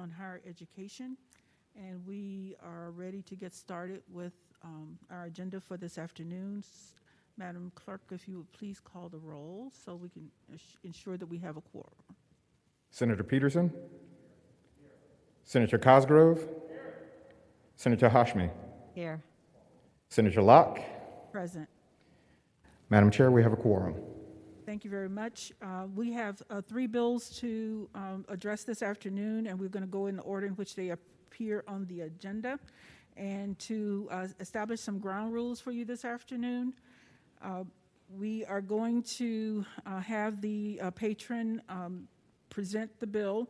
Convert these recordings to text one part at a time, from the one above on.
on Higher Education. And we are ready to get started with our agenda for this afternoon. Madam Clerk, if you would please call the roll so we can ensure that we have a quorum. Senator Peterson? Senator Cosgrove? Senator Hashmi? Here. Senator Locke? Present. Madam Chair, we have a quorum. Thank you very much. We have 3 bills to address this afternoon, and we're going to go in the order in which they appear on the agenda. And to establish some ground rules for you this afternoon, we are going to have the patron present the bill,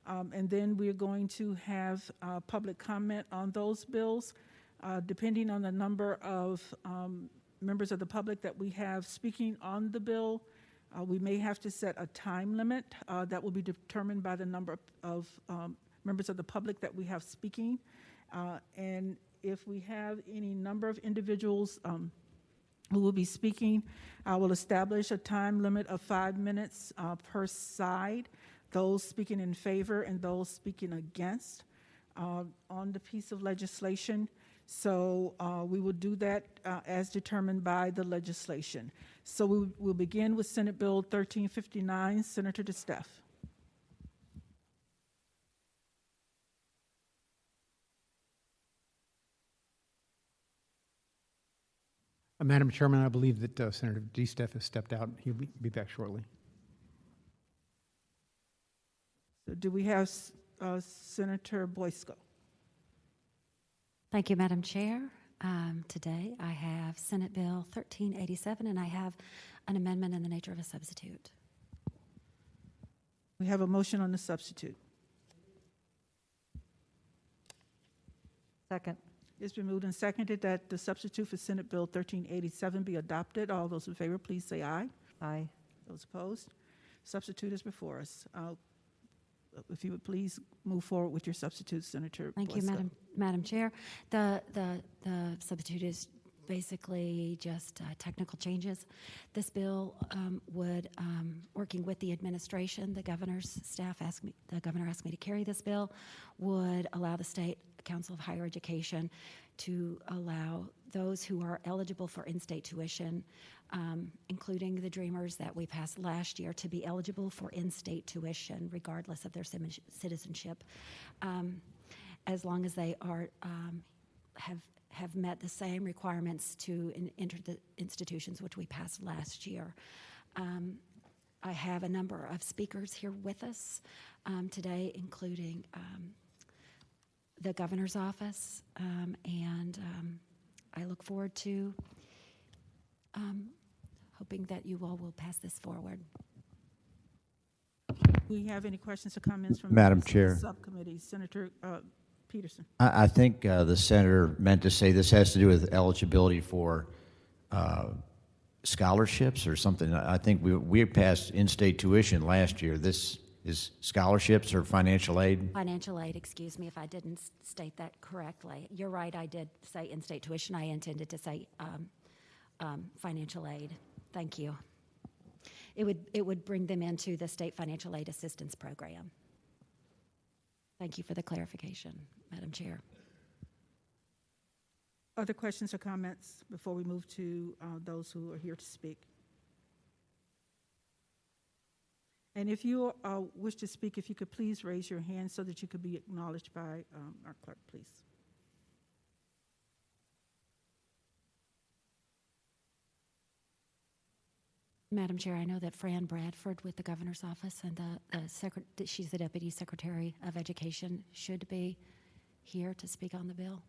and then we're going to have public comment on those bills. Depending on the number of members of the public that we have speaking on the bill, we may have to set a time limit that will be determined by the number of members of the public that we have speaking. And if we have any number of individuals who will be speaking, I will establish a time limit of 5 minutes per side, those speaking in favor and those speaking against on the piece of legislation. So we will do that as determined by the legislation. So we will begin with Senate Bill 1359. Senator DeSteffe. Madam Chairman, I believe that Senator DeSteffe has stepped out. He'll be back shortly. So do we have Senator Boysko? Thank you, Madam Chair. Today I have Senate Bill 1387, and I have an amendment in the nature of a substitute. We have a motion on the substitute. Second. It's been moved and seconded that the substitute for Senate Bill 1387 be adopted. All those in favor, please say aye. Aye. Those opposed? Substitute is before us. If you would please move forward with your substitute, Senator Thank you, Boysko. Madam Chair. The substitute is basically just technical changes. This bill would, working with the administration, the governor's staff the governor asked me to carry this bill, would allow the State Council of Higher Education to allow those who are eligible for in-state tuition, including the Dreamers that we passed last year, to be eligible for in-state tuition regardless of their citizenship, as long as they are have met the same requirements to enter the institutions which we passed last year. I have a number of speakers here with us today, including the governor's office, and I look forward to hoping that you all will pass this forward. Do we have any questions or comments from Madam the Chair. subcommittee? Senator Peterson. I think the senator meant to say this has to do with eligibility for scholarships or something. I think we passed in-state tuition last year. This is scholarships or financial aid? Financial aid, excuse me if I didn't state that correctly. You're right, I did say in-state tuition. I intended to say financial aid. Thank you. It would bring them into the state financial aid assistance program. Thank you for the clarification, Madam Chair. Other questions or comments before we move to those who are here to speak? And if you wish to speak, if you could please raise your hand so that you could be acknowledged by our clerk, please. Madam Chair, I know that Fran Bradford with the governor's office and she's the Deputy Secretary of Education should be here to speak on the bill.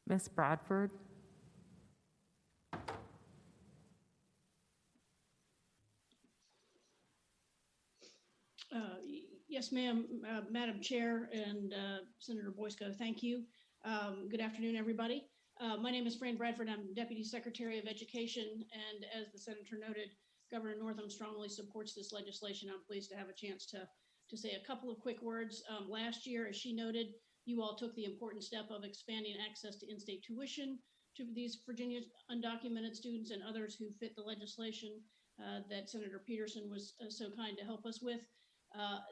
Ms. Bradford. Yes, ma'am. Madam Chair and Senator Boysko, thank you. Good afternoon, everybody. My name is Fran Bradford. I'm Deputy Secretary of Education, and as the Senator noted, Governor Northam strongly supports this legislation. I'm pleased to have a chance to say a couple of quick words. Last year, as she noted, you all took the important step of expanding access to in-state tuition to these Virginia undocumented students and others who fit the legislation that Senator Peterson was so kind to help us with.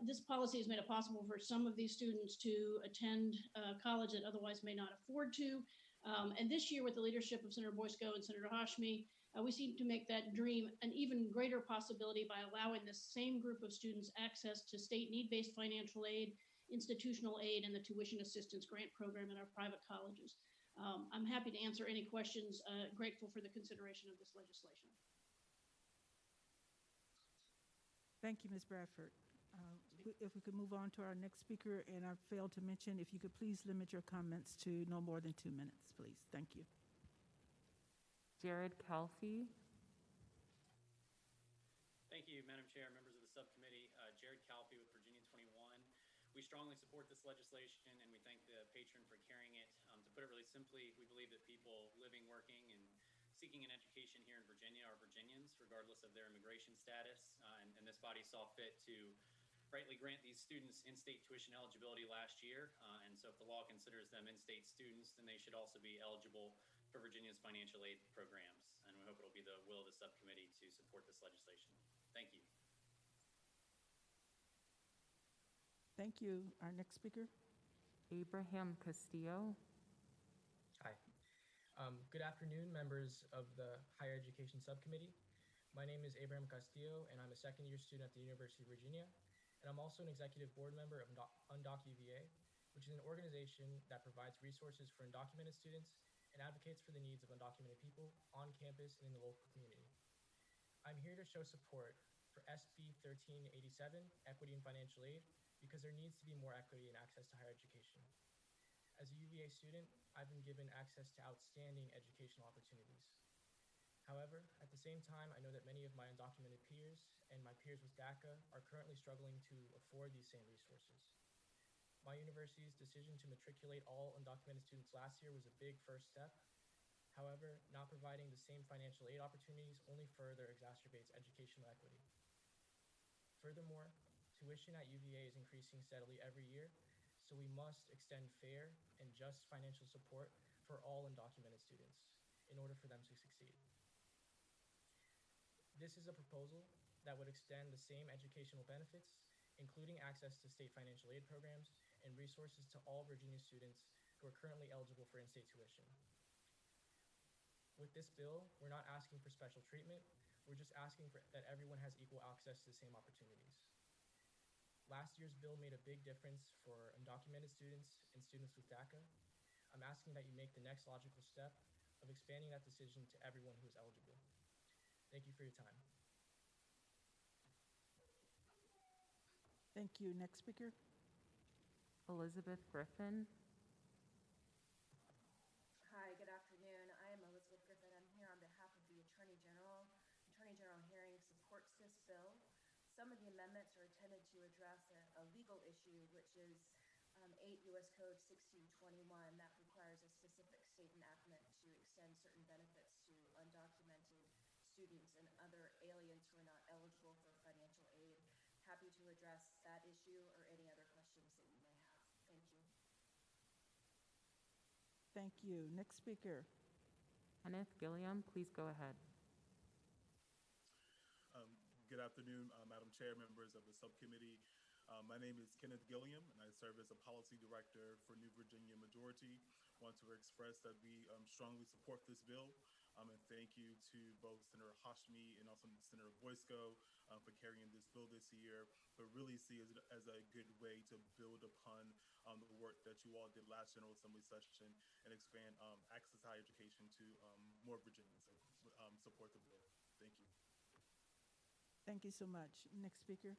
This policy has made it possible for some of these students to attend college that otherwise may not afford to. And this year, with the leadership of Senator Boysko and Senator Hashmi, we seem to make that dream an even greater possibility by allowing this same group of students access to state need-based financial aid, institutional aid, and the tuition assistance grant program in our private colleges. I'm happy to answer any questions, grateful for the consideration of this legislation. Thank you, Ms. Bradford. If we could move on to our next speaker, and I failed to mention, if you could please limit your comments to no more than 2 minutes, please. Thank you. Jared Calfee. Thank you, Madam Chair, members of the subcommittee. Jared Calfee with Virginia 21. We strongly support this legislation, and we thank the patron for carrying it. To put it really simply, we believe that people living, working, and seeking an education here in Virginia are Virginians, regardless of their immigration status. And this body saw fit to rightly grant these students in-state tuition eligibility last year. And so if the law considers them in-state students, then they should also be eligible for Virginia's financial aid programs. And we hope it'll be the will of the subcommittee to support this legislation. Thank you. Thank you. Our next speaker. Abraham Castillo. Hi. Good afternoon, members of the Higher Education Subcommittee. My name is Abraham Castillo, and I'm a second-year student at the University of Virginia. And I'm also an executive board member of Undoc UVA, which is an organization that provides resources for undocumented students and advocates for the needs of undocumented people on campus and in the local community. I'm here to show support for SB 1387, Equity and Financial Aid, because there needs to be more equity and access to higher education. As a UVA student, I've been given access to outstanding educational opportunities. However, at the same time, I know that many of my undocumented peers and my peers with DACA are currently struggling to afford these same resources. My university's decision to matriculate all undocumented students last year was a big first step. However, not providing the same financial aid opportunities only further exacerbates educational equity. Furthermore, tuition at UVA is increasing steadily every year, so we must extend fair and just financial support for all undocumented students in order for them to succeed. This is a proposal that would extend the same educational benefits, including access to state financial aid programs and resources to all Virginia students who are currently eligible for in-state tuition. With this bill, we're not asking for special treatment, we're just asking for that everyone has equal access to the same opportunities. Last year's bill made a big difference for undocumented students and students with DACA. I'm asking that you make the next logical step of expanding that decision to everyone who is eligible. Thank you for your time. Thank you. Next speaker. Elizabeth Griffin. Hi, good afternoon. I am Elizabeth Griffin. I'm here on behalf of the Attorney General. Attorney General Herring supports this bill. Some of the amendments are intended to address a legal issue, which is 8 U.S. Code 1621 that requires a specific state enactment to extend certain benefits to undocumented students and other aliens who are not eligible for financial aid. Happy to address that issue or any other questions that you may have. Thank you. Thank you. Next speaker. Kenneth Gilliam, please go ahead. Good afternoon, Madam Chair, members of the subcommittee. My name is Kenneth Gilliam, and I serve as a policy director for New Virginia Majority. I want to express that we strongly support this bill, and thank you to both Senator Hashmi and also Senator Boysko for carrying this bill this year, but really see it as a good way to build upon the work that you all did last General Assembly session and expand access to higher education to more Virginians. So, support the bill. Thank you. Thank you so much. Next speaker.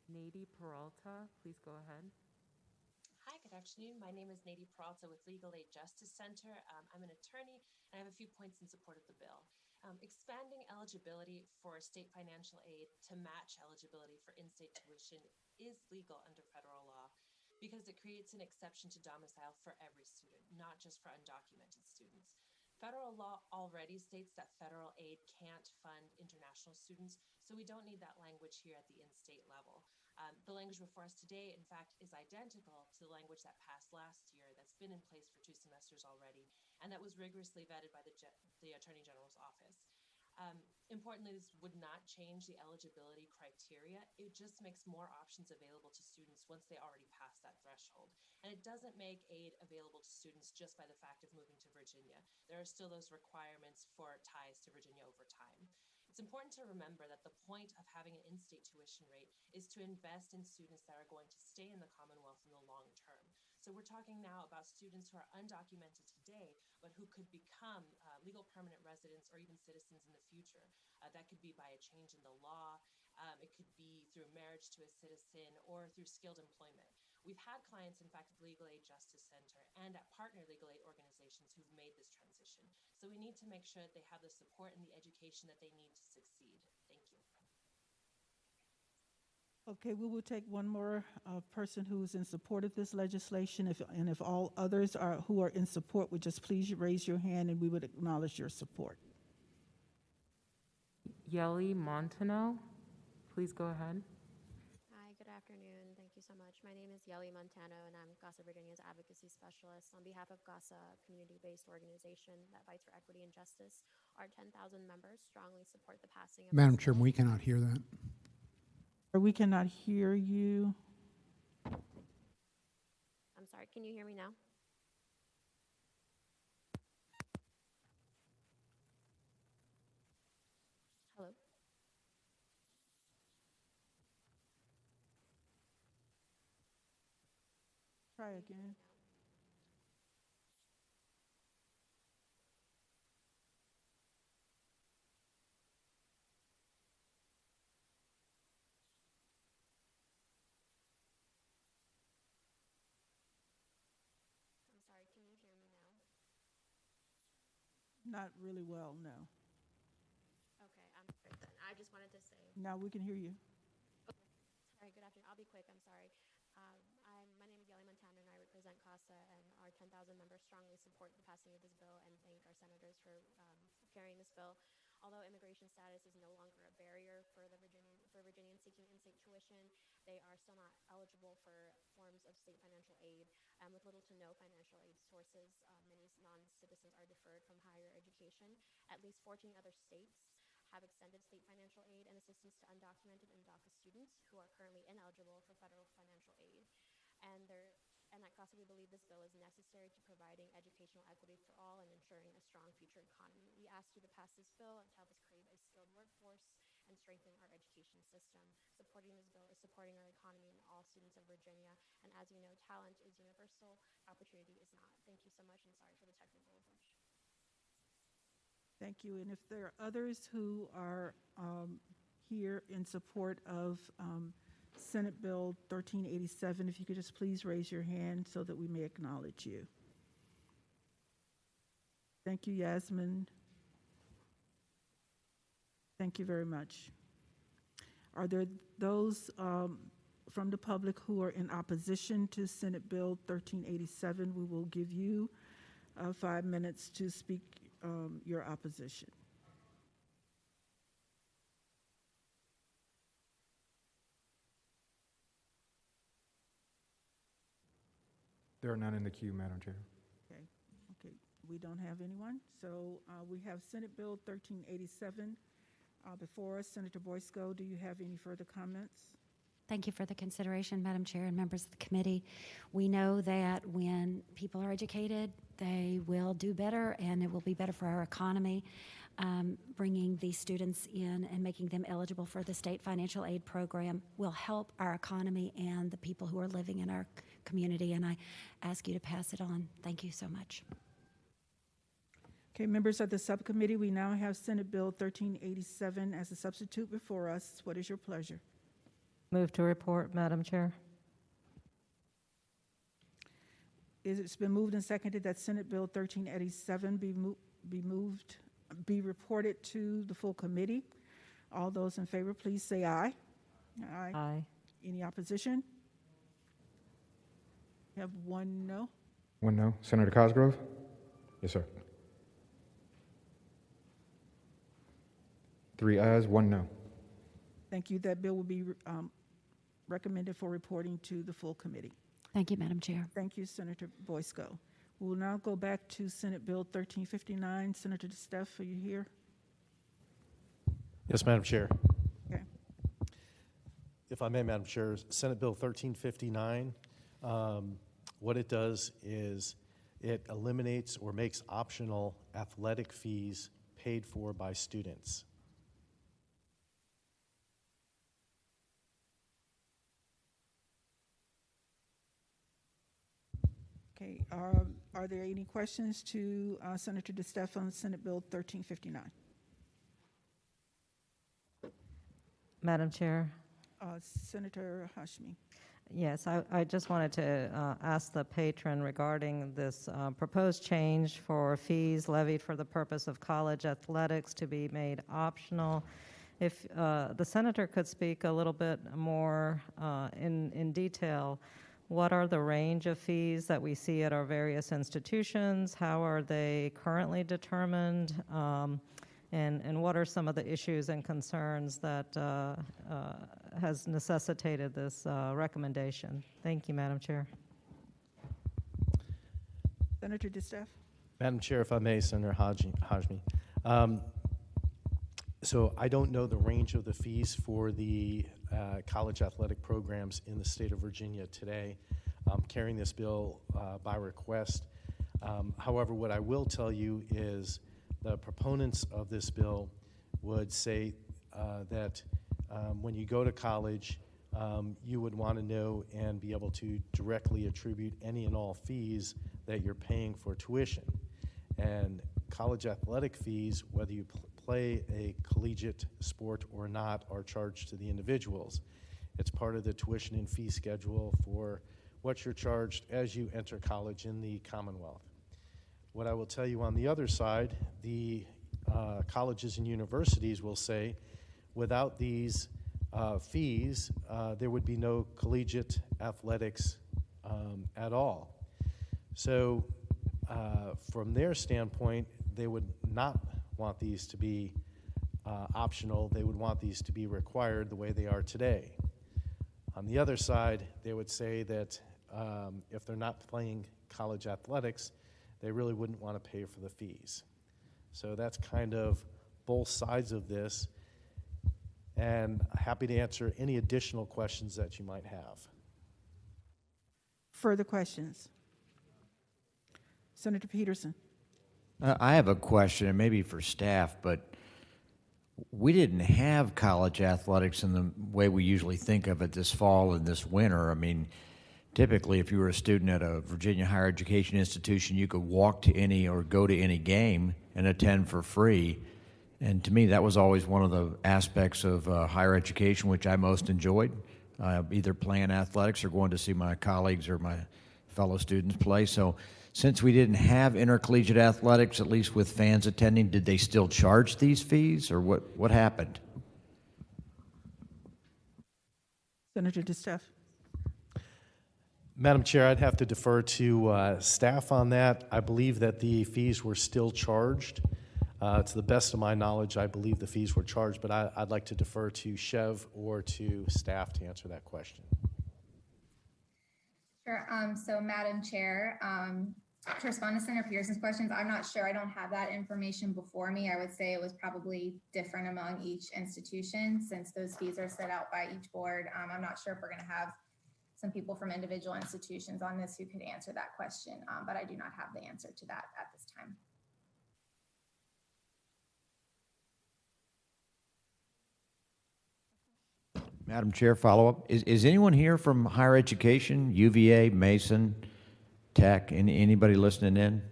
Nady Peralta, please go ahead. Hi, good afternoon. My name is Nady Peralta with Legal Aid Justice Center. I'm an attorney, and I have a few points in support of the bill. Expanding eligibility for state financial aid to match eligibility for in-state tuition is legal under federal law because it creates an exception to domicile for every student, not just for undocumented students. Federal law already states that federal aid can't fund international students, so we don't need that language here at the in-state level. The language before us today, in fact, is identical to the language that passed last year that's been in place for 2 semesters already, and that was rigorously vetted by the Attorney General's office. Importantly, this would not change the eligibility criteria. It just makes more options available to students once they already pass that threshold. And it doesn't make aid available to students just by the fact of moving to Virginia. There are still those requirements for ties to Virginia over time. It's important to remember that the point of having an in-state tuition rate is to invest in students that are going to stay in the Commonwealth in the long term. So we're talking now about students who are undocumented today, but who could become legal permanent residents or even citizens in the future. That could be by a change in the law. It could be through marriage to a citizen or through skilled employment. We've had clients, in fact, at the Legal Aid Justice Center and at partner legal aid organizations who've made this transition. So we need to make sure that they have the support and the education that they need to succeed. Thank you. Okay, we will take one more person who's in support of this legislation. If all others who are in support would just please raise your hand and we would acknowledge your support. Yeli Montano, please go ahead. Hi, good afternoon. Thank you so much. My name is Yeli Montano, and I'm GASA Virginia's advocacy specialist. On behalf of GASA, a community-based organization that fights for equity and justice, our 10,000 members strongly support the passing of Madam this Chair, bill. we cannot hear that. We cannot hear you. I'm sorry, can you hear me now? Hello? Try again. I'm sorry, can you hear me now? Not really well, no. Okay, I'm sorry then. I just wanted to say, Now we can hear you. sorry, good afternoon. I'll be quick, I'm sorry. My name is Yeli Montano, and I represent CASA, and our 10,000 members strongly support the passing of this bill and thank our senators for carrying this bill. Although immigration status is no longer a barrier for Virginians seeking in-state tuition, they are still not eligible for forms of state financial aid. With little to no financial aid sources, many non-citizens are deferred from higher education. At least 14 other states have extended state financial aid and assistance to undocumented and DACA students who are currently ineligible for federal financial aid. And at CASA, we believe this bill is necessary to providing educational equity for all and ensuring a strong future economy. We ask you to pass this bill and to help us create a skilled workforce and strengthen our education system. Supporting this bill is supporting our economy and all students of Virginia. And as we know, talent is universal, opportunity is not. Thank you so much, and sorry for the technical glitch. Thank you. And if there are others who are here in support of Senate Bill 1387, if you could just please raise your hand so that we may acknowledge you. Thank you, Yasmin. Thank you very much. Are there those from the public who are in opposition to Senate Bill 1387? We will give you 5 minutes to speak your opposition. There are none in the queue, Madam Chair. Okay, we don't have anyone. So we have Senate Bill 1387 before us. Senator Boysko, do you have any further comments? Thank you for the consideration, Madam Chair and members of the committee. We know that when people are educated, they will do better, and it will be better for our economy. Bringing these students in and making them eligible for the state financial aid program will help our economy and the people who are living in our community, and I ask you to pass it on. Thank you so much. Okay, members of the subcommittee, we now have Senate Bill 1387 as a substitute before us. What is your pleasure? Move to report, Madam Chair. It's been moved and seconded that Senate Bill 1387 be reported to the full committee. All those in favor, please say aye. Aye. Aye. Any opposition? We have one no. One no. Senator Cosgrove? Yes, sir. 3 ayes, 1 no. Thank you. That bill will be recommended for reporting to the full committee. Thank you, Madam Chair. Thank you, Senator Boysko. We will now go back to Senate Bill 1359. Senator DeSteph, are you here? Yes, Madam Chair. Okay. If I may, Madam Chair, Senate Bill 1359, what it does is it eliminates or makes optional athletic fees paid for by students. Okay, are there any questions to Senator DeStefano on Senate Bill 1359? Madam Chair? Senator Hashmi. Yes, I just wanted to ask the patron regarding this proposed change for fees levied for the purpose of college athletics to be made optional. If the senator could speak a little bit more in detail, what are the range of fees that we see at our various institutions? How are they currently determined? And what are some of the issues and concerns that has necessitated this recommendation? Thank you, Madam Chair. Senator DeStefano. Madam Chair, if I may, Senator Hajmi. So I don't know the range of the fees for the college athletic programs in the state of Virginia today. I'm carrying this bill by request. However, what I will tell you is the proponents of this bill would say that when you go to college, you would want to know and be able to directly attribute any and all fees that you're paying for tuition. And college athletic fees, whether you play a collegiate sport or not, are charged to the individuals. It's part of the tuition and fee schedule for what you're charged as you enter college in the Commonwealth. What I will tell you on the other side, the colleges and universities will say, without these fees, there would be no collegiate athletics at all. So from their standpoint, they would not want these to be optional. They would want these to be required the way they are today. On the other side, they would say that if they're not playing college athletics, they really wouldn't want to pay for the fees. So that's kind of both sides of this, and happy to answer any additional questions that you might have. Further questions? Senator Peterson. I have a question, and maybe for staff, but we didn't have college athletics in the way we usually think of it this fall and this winter. I mean, typically, if you were a student at a Virginia higher education institution, you could walk to any or go to any game and attend for free. And to me, that was always one of the aspects of higher education which I most enjoyed, either playing athletics or going to see my colleagues or my fellow students play. So since we didn't have intercollegiate athletics, at least with fans attending, did they still charge these fees, or what happened? Senator DeStefano. Madam Chair, I'd have to defer to staff on that. I believe that the fees were still charged. To the best of my knowledge, I believe the fees were charged, but I'd like to defer to Chev or to staff to answer that question. Sure. So, Madam Chair, to respond to Senator Peterson's questions, I'm not sure. I don't have that information before me. I would say it was probably different among each institution since those fees are set out by each board. I'm not sure if we're going to have some people from individual institutions on this who could answer that question, but I do not have the answer to that at this time. Madam Chair, follow-up. Is anyone here from higher education, UVA, Mason, Tech, anybody listening in?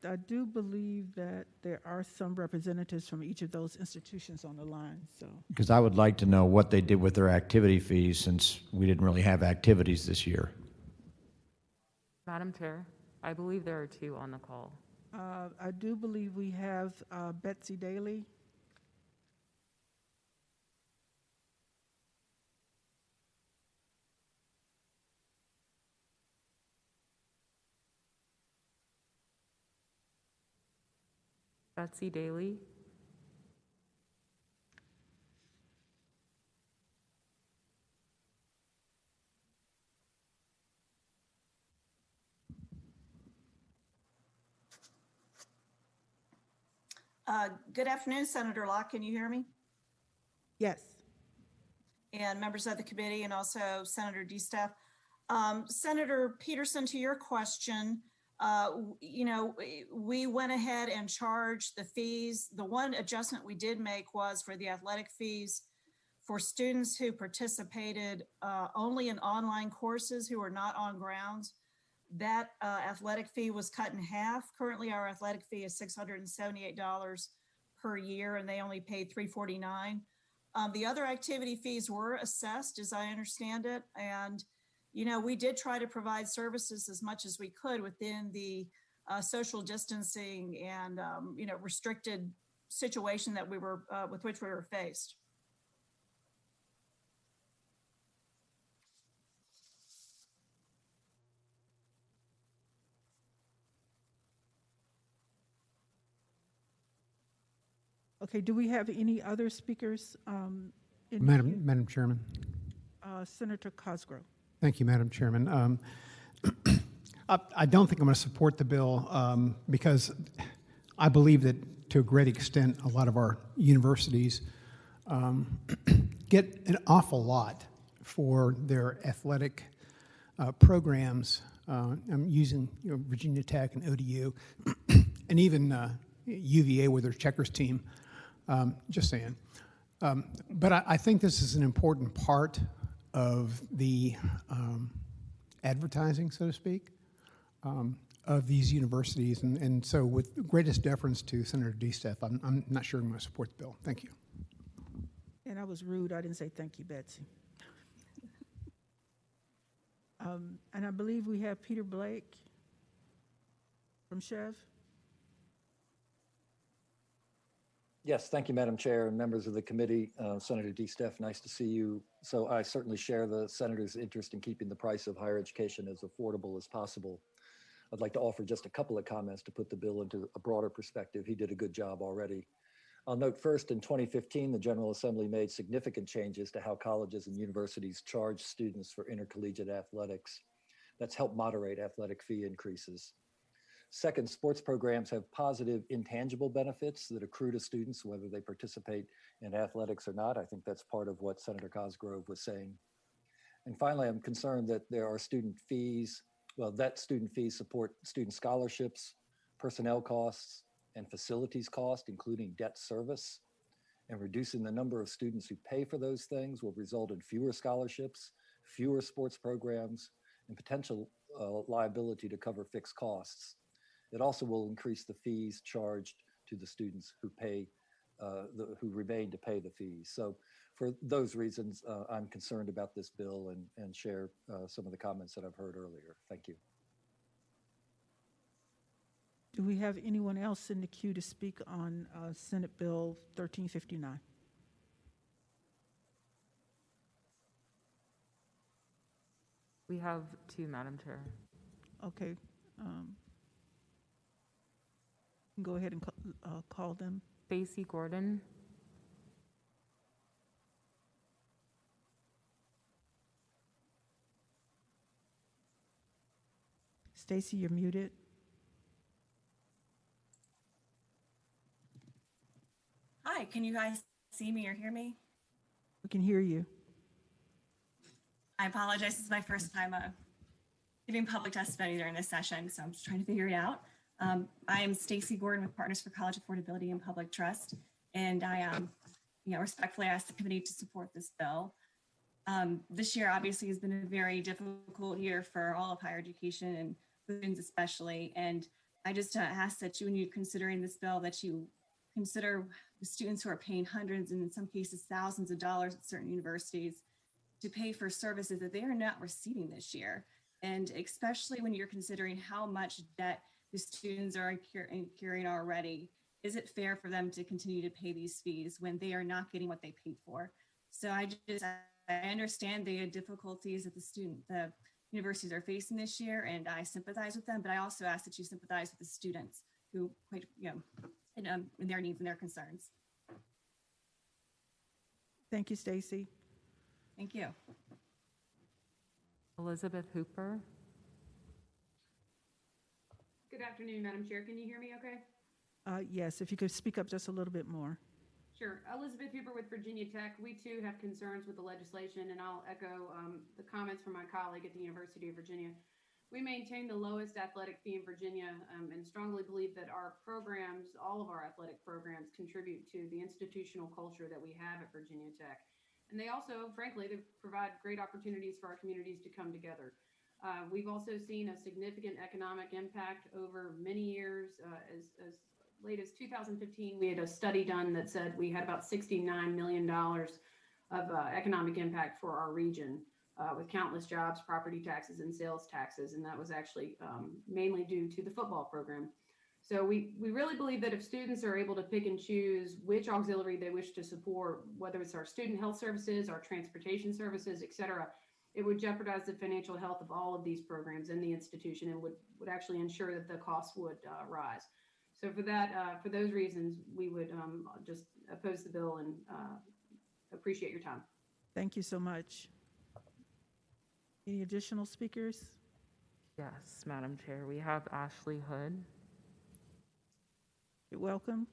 I do believe that there are some representatives from each of those institutions on the line. So, Because I would like to know what they did with their activity fees since we didn't really have activities this year. Madam Chair, I believe there are two on the call. I do believe we have Betsy Daly. Betsy Daly. Good afternoon, Senator Locke. Can you hear me? Yes. And members of the committee, and also Senator DeStaff. Senator Peterson, to your question, we went ahead and charged the fees. The one adjustment we did make was for the athletic fees for students who participated only in online courses who are not on grounds. That athletic fee was cut in half. Currently, our athletic fee is $678 per year, and they only paid $349. The other activity fees were assessed, as I understand it, and we did try to provide services as much as we could within the social distancing and restricted situation that we were with which we were faced. Okay, do we have any other speakers? Madam Chairman. Senator Cosgrove. Thank you, Madam Chairman. I don't think I'm going to support the bill because I believe that to a great extent, a lot of our universities get an awful lot for their athletic programs. I'm using Virginia Tech and ODU and even UVA with their checkers team. Just saying. But I think this is an important part of the advertising, so to speak, of these universities. And so with greatest deference to Senator DeStaff, I'm not sure I'm going to support the bill. Thank you. And I was rude. I didn't say thank you, Betsy. And I believe we have Peter Blake from Chev. Yes, thank you, Madam Chair and members of the committee. Senator DeStaff, nice to see you. So I certainly share the senator's interest in keeping the price of higher education as affordable as possible. I'd like to offer just a couple of comments to put the bill into a broader perspective. He did a good job already. I'll note first, in 2015, the General Assembly made significant changes to how colleges and universities charge students for intercollegiate athletics. That's helped moderate athletic fee increases. Second, sports programs have positive intangible benefits that accrue to students, whether they participate in athletics or not. I think that's part of what Senator Cosgrove was saying. And finally, I'm concerned that there are student fees, that student fees support student scholarships, personnel costs, and facilities costs, including debt service. And reducing the number of students who pay for those things will result in fewer scholarships, fewer sports programs, and potential liability to cover fixed costs. It also will increase the fees charged to the students who pay, who remain to pay the fees. So for those reasons, I'm concerned about this bill and share some of the comments that I've heard earlier. Thank you. Do we have anyone else in the queue to speak on Senate Bill 1359? We have two, Madam Chair. Okay. Go ahead and call them. Stacy Gordon. Stacy, you're muted. Hi, can you guys see me or hear me? We can hear you. I apologize. This is my first time giving public testimony during this session, so I'm just trying to figure it out. I am Stacy Gordon with Partners for College Affordability and Public Trust, and I respectfully ask the committee to support this bill. This year obviously has been a very difficult year for all of higher education and students especially, and I just ask that you, when you're considering this bill, that you consider the students who are paying hundreds and in some cases thousands of dollars at certain universities to pay for services that they are not receiving this year. And especially when you're considering how much debt the students are incurring already, is it fair for them to continue to pay these fees when they are not getting what they paid for? So I understand the difficulties that the universities are facing this year, and I sympathize with them, but I also ask that you sympathize with the students who, in their needs and their concerns. Thank you, Stacy. Thank you. Elizabeth Hooper. Good afternoon, Madam Chair. Can you hear me okay? Yes, if you could speak up just a little bit more. Sure. Elizabeth Huber with Virginia Tech. We too have concerns with the legislation, and I'll echo the comments from my colleague at the University of Virginia. We maintain the lowest athletic fee in Virginia and strongly believe that our programs, all of our athletic programs, contribute to the institutional culture that we have at Virginia Tech. And they also, frankly, they provide great opportunities for our communities to come together. We've also seen a significant economic impact over many years. As late as 2015, we had a study done that said we had about $69 million of economic impact for our region, with countless jobs, property taxes, and sales taxes. And that was actually mainly due to the football program. So we really believe that if students are able to pick and choose which auxiliary they wish to support, whether it's our student health services, our transportation services, et cetera, it would jeopardize the financial health of all of these programs in the institution and would actually ensure that the costs would rise. So for that, for those reasons, we would just oppose the bill and appreciate your time. Thank you so much. Any additional speakers? Yes, Madam Chair. We have Ashley Hood. You're welcome.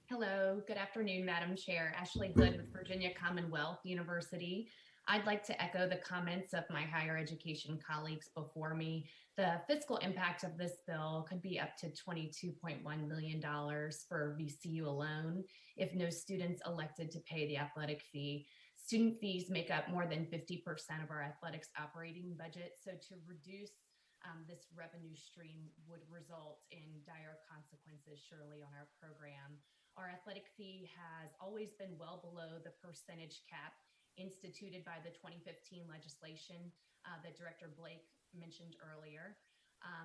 Hello, good afternoon, Madam Chair. Ashley Hood with Virginia Commonwealth University. I'd like to echo the comments of my higher education colleagues before me. The fiscal impact of this bill could be up to $22.1 million for VCU alone if no students elected to pay the athletic fee. Student fees make up more than 50% of our athletics operating budget, so to reduce this revenue stream would result in dire consequences surely on our program. Our athletic fee has always been well below the percentage cap instituted by the 2015 legislation that Director Blake mentioned earlier.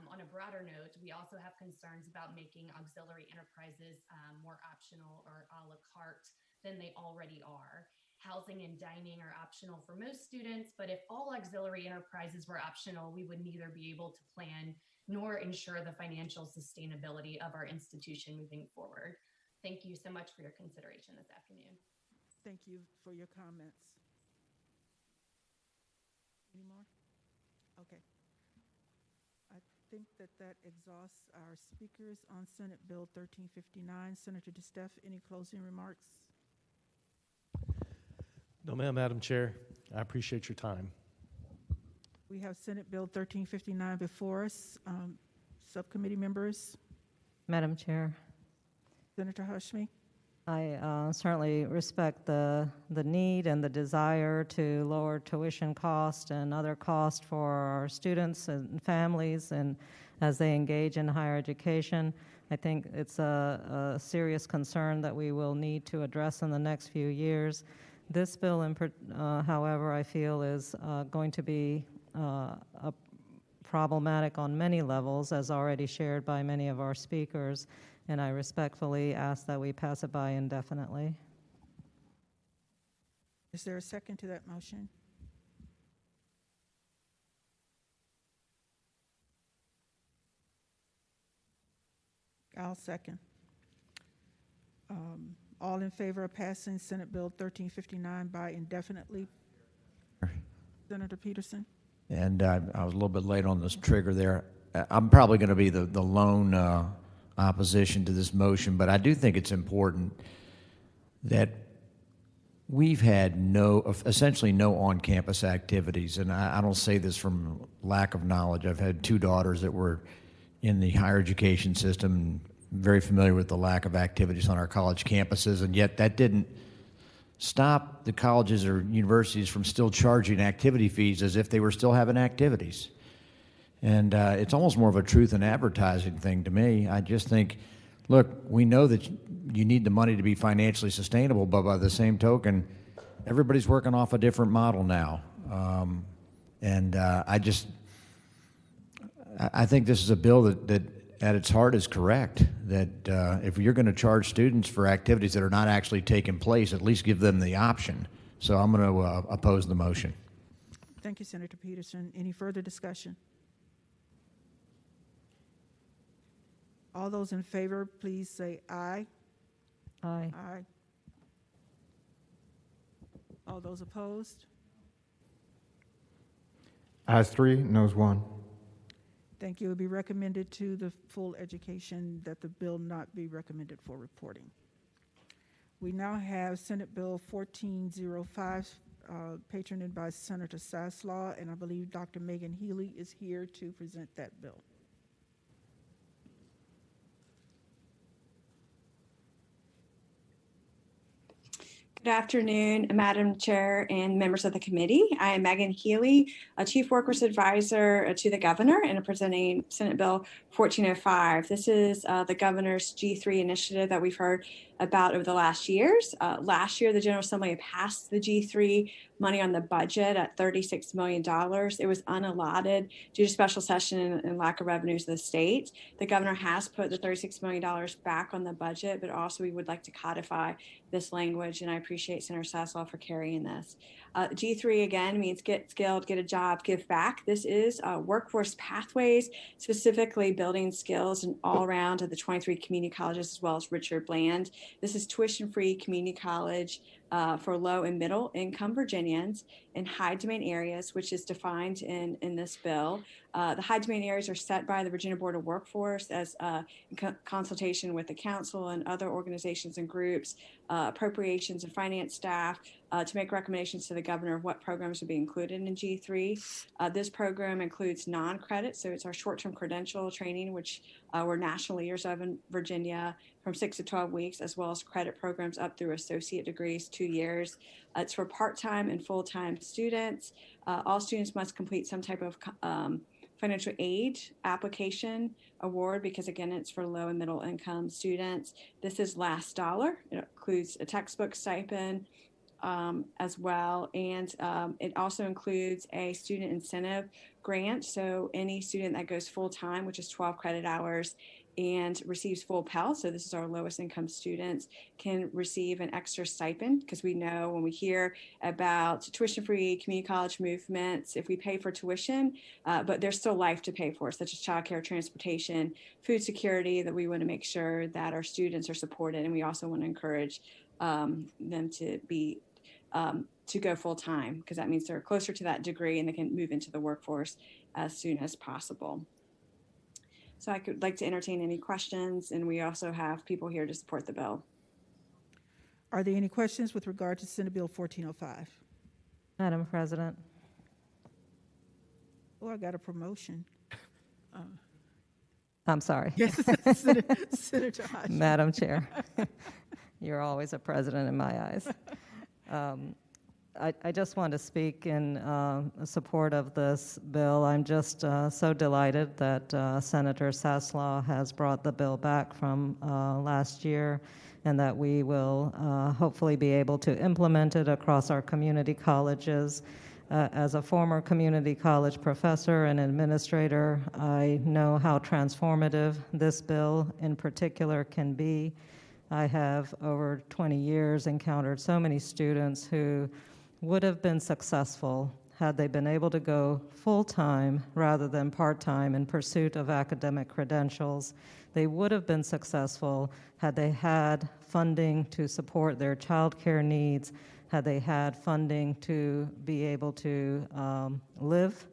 On a broader note, we also have concerns about making auxiliary enterprises more optional or a la carte than they already are. Housing and dining are optional for most students, but if all auxiliary enterprises were optional, we would neither be able to plan nor ensure the financial sustainability of our institution moving forward. Thank you so much for your consideration this afternoon. Thank you for your comments. Any more? Okay. I think that exhausts our speakers on Senate Bill 1359. Senator DeSteffe, any closing remarks? No, ma'am, Madam Chair. I appreciate your time. We have Senate Bill 1359 before us. Subcommittee members. Madam Chair, Senator Hashmi. I certainly respect the need and the desire to lower tuition cost and other costs for our students and families and as they engage in higher education. I think it's a serious concern that we will need to address in the next few years. This bill, however, I feel is going to be problematic on many levels, as already shared by many of our speakers, and I respectfully ask that we pass it by indefinitely. Is there a second to that motion? I'll second. All in favor of passing Senate Bill 1359 by indefinitely? Senator Peterson? And I was a little bit late on this trigger there. I'm probably going to be the lone opposition to this motion, but I do think it's important that we've had essentially no on-campus activities, and I don't say this from lack of knowledge. I've had two daughters that were in the higher education system, very familiar with the lack of activities on our college campuses, and yet that didn't stop the colleges or universities from still charging activity fees as if they were still having activities. And it's almost more of a truth in advertising thing to me. I just think, look, we know that you need the money to be financially sustainable, but by the same token, everybody's working off a different model now. I think this is a bill that at its heart is correct, that if you're going to charge students for activities that are not actually taking place, at least give them the option. So I'm going to oppose the motion. Thank you, Senator Peterson. Any further discussion? All those in favor, please say aye. Aye. Aye. All those opposed? Ayes 3, noes 1. Thank you. It would be recommended to the full education that the bill not be recommended for reporting. We now have Senate Bill 1405, patroned by Senator Saslaw, and I believe Dr. Megan Healy is here to present that bill. Good afternoon, Madam Chair and members of the committee. I am Megan Healy, a Chief Workforce Advisor to the Governor, and I'm presenting Senate Bill 1405. This is the Governor's G3 initiative that we've heard about over the last years. Last year, the General Assembly passed the G3 money on the budget at $36 million. It was unallotted due to special session and lack of revenues of the state. The governor has put the $36 million back on the budget, but also we would like to codify this language, and I appreciate Senator Saslaw for carrying this. G3 again means get skilled, get a job, give back. This is workforce pathways, specifically building skills and all around of the 23 community colleges as well as Richard Bland. This is tuition-free community college for low and middle income Virginians in high demand areas, which is defined in this bill. The high demand areas are set by the Virginia Board of Workforce as in consultation with the council and other organizations and groups, appropriations and finance staff to make recommendations to the governor of what programs would be included in G3. This program includes non-credit, so it's our short-term credential training, which we're national leaders of in Virginia, from 6 to 12 weeks, as well as credit programs up through associate degrees, 2 years. It's for part-time and full-time students. All students must complete some type of financial aid application award because, again, it's for low and middle income students. This is last dollar. It includes a textbook stipend as well, and it also includes a student incentive grant. So any student that goes full-time, which is 12 credit hours, and receives full Pell, so this is our lowest income students, can receive an extra stipend, because we know when we hear about tuition-free community college movements, if we pay for tuition, but there's still life to pay for, such as childcare, transportation, food security, that we want to make sure that our students are supported, and we also want to encourage them to be to go full-time, because that means they're closer to that degree and they can move into the workforce as soon as possible. So I could like to entertain any questions, and we also have people here to support the bill. Are there any questions with regard to Senate Bill 1405? Madam President. Oh, I got a promotion. I'm sorry. Yes, Senator Hodge. Madam Chair, you're always a president in my eyes. I just want to speak in support of this bill. I'm just so delighted that Senator Saslaw has brought the bill back from last year, and that we will hopefully be able to implement it across our community colleges. As a former community college professor and administrator, I know how transformative this bill in particular can be. I have over 20 years encountered so many students who would have been successful had they been able to go full-time rather than part-time in pursuit of academic credentials. They would have been successful had they had funding to support their childcare needs, had they had funding to be able to live,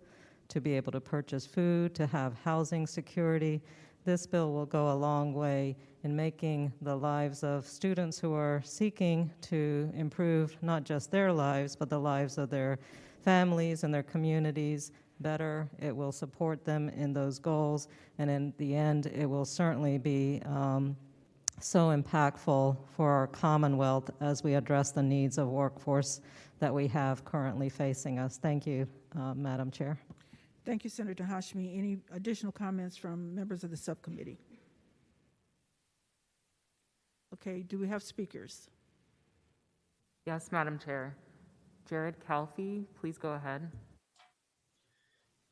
to be able to purchase food, to have housing security. This bill will go a long way in making the lives of students who are seeking to improve not just their lives, but the lives of their families and their communities better. It will support them in those goals, and in the end, it will certainly be so impactful for our Commonwealth as we address the needs of workforce that we have currently facing us. Thank you, Madam Chair. Thank you, Senator Hashmi. Any additional comments from members of the subcommittee? Okay, do we have speakers? Yes, Madam Chair. Jared Calfee, please go ahead.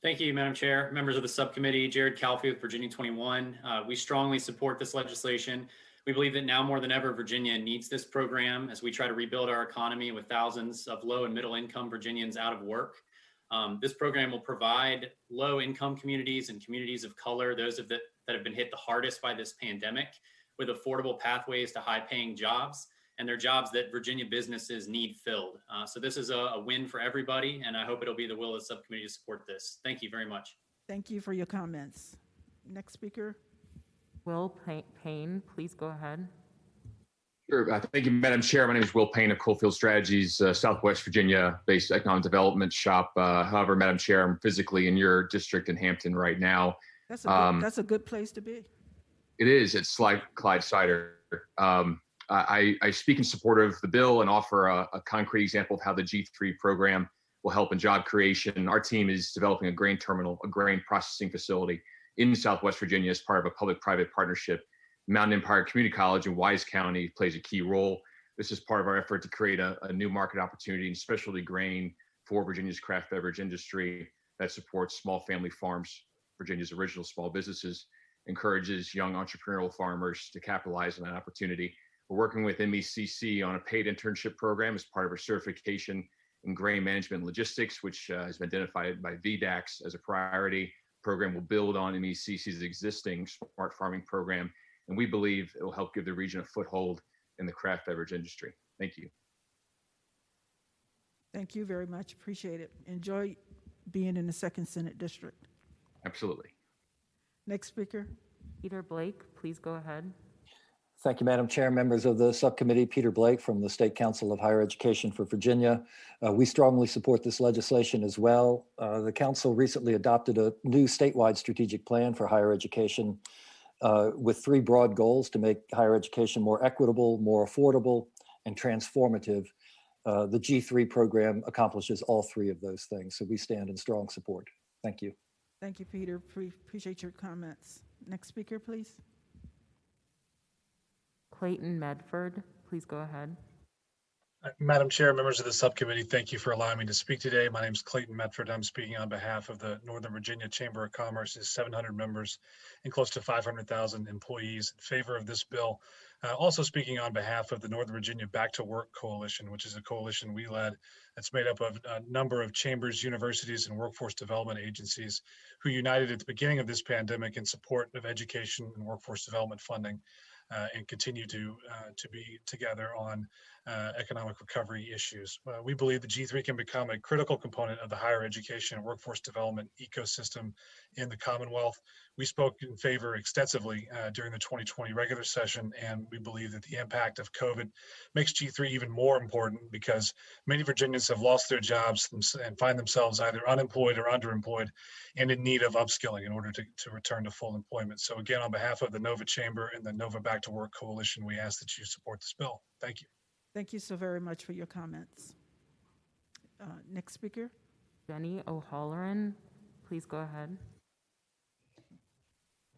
Thank you, Madam Chair. Members of the subcommittee, Jared Calfee with Virginia 21. We strongly support this legislation. We believe that now more than ever, Virginia needs this program as we try to rebuild our economy with thousands of low and middle income Virginians out of work. This program will provide low income communities and communities of color, those that have been hit the hardest by this pandemic, with affordable pathways to high paying jobs, and they're jobs that Virginia businesses need filled. So this is a win for everybody, and I hope it'll be the will of the subcommittee to support this. Thank you very much. Thank you for your comments. Next speaker. Will Payne, please go ahead. Sure. Thank you, Madam Chair. My name is Will Payne of Coalfield Strategies, Southwest Virginia-based economic development shop. However, Madam Chair, I'm physically in your district in Hampton right now. That's a good place to be. It is. It's Clyde Cider. I speak in support of the bill and offer a concrete example of how the G3 program will help in job creation. Our team is developing a grain terminal, a grain processing facility in Southwest Virginia as part of a public-private partnership. Mountain Empire Community College in Wise County plays a key role. This is part of our effort to create a new market opportunity in specialty grain for Virginia's craft beverage industry that supports small family farms, Virginia's original small businesses, encourages young entrepreneurial farmers to capitalize on that opportunity. We're working with MECC on a paid internship program as part of our certification in grain management and logistics, which has been identified by VDAX as a priority. The program will build on MECC's existing smart farming program, and we believe it will help give the region a foothold in the craft beverage industry. Thank you. Thank you very much. Appreciate it. Enjoy being in the 2nd Senate District. Absolutely. Next speaker. Peter Blake, please go ahead. Thank you, Madam Chair, members of the subcommittee. Peter Blake from the State Council of Higher Education for Virginia. We strongly support this legislation as well. The council recently adopted a new statewide strategic plan for higher education with 3 broad goals to make higher education more equitable, more affordable, and transformative. The G3 program accomplishes all 3 of those things, so we stand in strong support. Thank you. Thank you, Peter. Appreciate your comments. Next speaker, please. Clayton Medford, please go ahead. Madam Chair, members of the subcommittee, thank you for allowing me to speak today. My name is Clayton Medford. I'm speaking on behalf of the Northern Virginia Chamber of Commerce's 700 members and close to 500,000 employees in favor of this bill. Also speaking on behalf of the Northern Virginia Back to Work Coalition, which is a coalition we led that's made up of a number of chambers, universities, and workforce development agencies who united at the beginning of this pandemic in support of education and workforce development funding. And continue to be together on economic recovery issues. We believe the G3 can become a critical component of the higher education and workforce development ecosystem in the Commonwealth. We spoke in favor extensively during the 2020 regular session, and we believe that the impact of COVID makes G3 even more important because many Virginians have lost their jobs and find themselves either unemployed or underemployed and in need of upskilling in order to return to full employment. So again, on behalf of the Nova Chamber and the Nova Back to Work Coalition, we ask that you support this bill. Thank you. Thank you so very much for your comments. Next speaker. Jenny O'Halloran, please go ahead.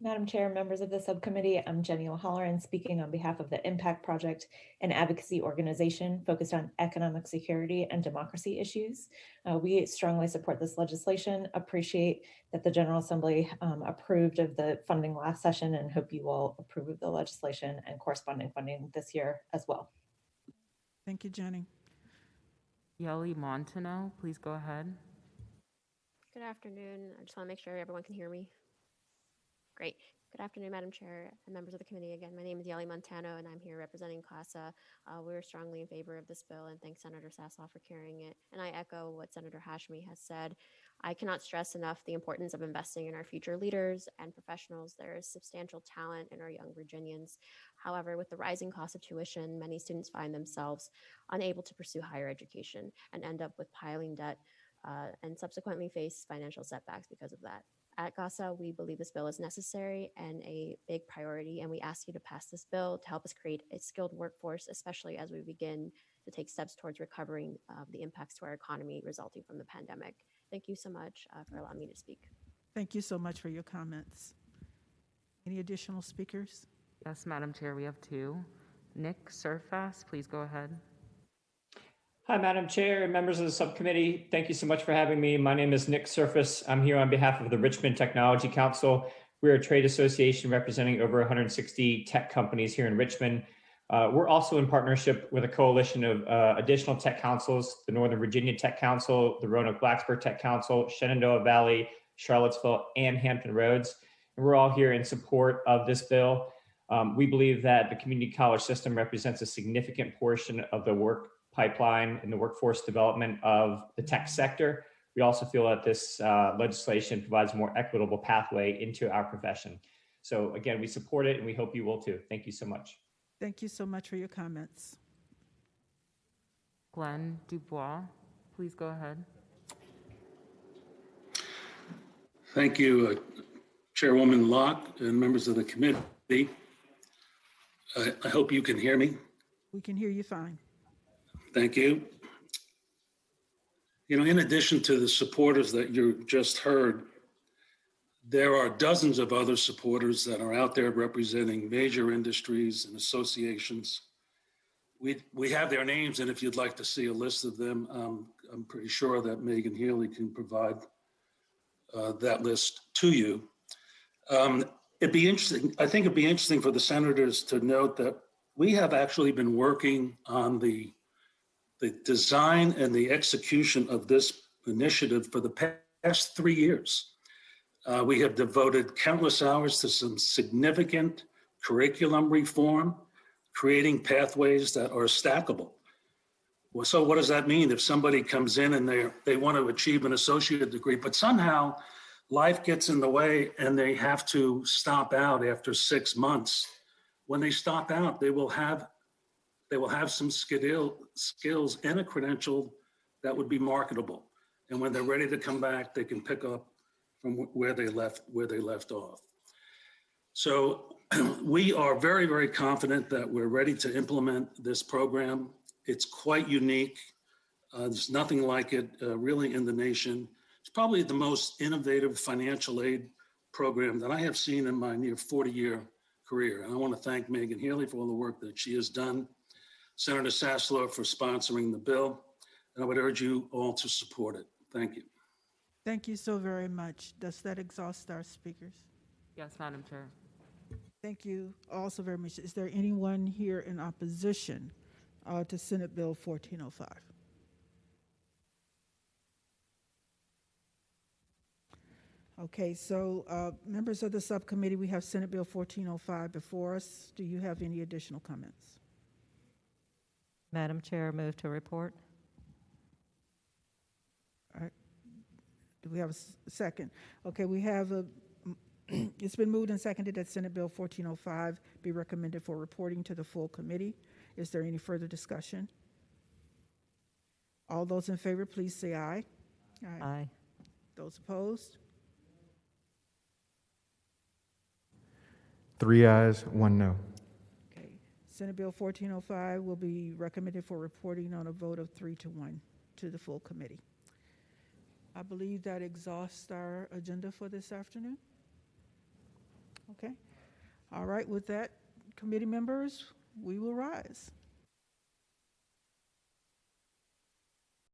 Madam Chair, members of the subcommittee, I'm Jenny O'Halloran speaking on behalf of the Impact Project, an advocacy organization focused on economic security and democracy issues. We strongly support this legislation, appreciate that the General Assembly approved of the funding last session, and hope you will approve of the legislation and corresponding funding this year as well. Thank you, Jenny. Yeli Montano, please go ahead. Good afternoon. I just want to make sure everyone can hear me. Great. Good afternoon, Madam Chair and members of the committee. Again, my name is Yeli Montano, and I'm here representing CASA. We're strongly in favor of this bill, and thanks Senator Sassoff for carrying it. And I echo what Senator Hashmi has said. I cannot stress enough the importance of investing in our future leaders and professionals. There is substantial talent in our young Virginians. However, with the rising cost of tuition, many students find themselves unable to pursue higher education and end up with piling debt and subsequently face financial setbacks because of that. At CASA, we believe this bill is necessary and a big priority, and we ask you to pass this bill to help us create a skilled workforce, especially as we begin to take steps towards recovering the impacts to our economy resulting from the pandemic. Thank you so much for allowing me to speak. Thank you so much for your comments. Any additional speakers? Yes, Madam Chair, we have 2. Nick Surface, please go ahead. Hi, Madam Chair and members of the subcommittee. Thank you so much for having me. My name is Nick Surface. I'm here on behalf of the Richmond Technology Council. We're a trade association representing over 160 tech companies here in Richmond. We're also in partnership with a coalition of additional tech councils, the Northern Virginia Tech Council, the Roanoke-Blacksburg Tech Council, Shenandoah Valley, Charlottesville, and Hampton Roads. And we're all here in support of this bill. We believe that the community college system represents a significant portion of the work pipeline and the workforce development of the tech sector. We also feel that this legislation provides a more equitable pathway into our profession. So again, we support it and we hope you will too. Thank you so much. Thank you so much for your comments. Glenn Dubois, please go ahead. Thank you, Chairwoman Locke and members of the committee. I hope you can hear me. We can hear you fine. Thank you. You know, in addition to the supporters that you just heard, there are dozens of other supporters that are out there representing major industries and associations. We have their names, and if you'd like to see a list of them, I'm pretty sure that Megan Healy can provide that list to you. It'd be interesting. I think it'd be interesting for the senators to note that we have actually been working on the design and the execution of this initiative for the past 3 years. We have devoted countless hours to some significant curriculum reform, creating pathways that are stackable. Well, so what does that mean? If somebody comes in and they want to achieve an associate degree, but somehow life gets in the way and they have to stop out after 6 months. When they stop out, they will have some skills and a credential that would be marketable. And when they're ready to come back, they can pick up from where they left off. So we are very, very confident that we're ready to implement this program. It's quite unique. There's nothing like it really in the nation. It's probably the most innovative financial aid program that I have seen in my near 40-year career. And I want to thank Megan Healy for all the work that she has done, Senator Sassler for sponsoring the bill, and I would urge you all to support it. Thank you. Thank you so very much. Does that exhaust our speakers? Yes, Madam Chair. Thank you also very much. Is there anyone here in opposition to Senate Bill 1405? Okay, so members of the subcommittee, we have Senate Bill 1405 before us. Do you have any additional comments? Madam Chair, move to report. All right. Do we have a second? Okay, we have it's been moved and seconded that Senate Bill 1405 be recommended for reporting to the full committee. Is there any further discussion? All those in favor, please say aye. Aye. Aye. Those opposed? 3 ayes, 1 no. Okay. Senate Bill 1405 will be recommended for reporting on a vote of 3-1 to the full committee. I believe that exhausts our agenda for this afternoon. Okay. All right, with that, committee members, we will rise.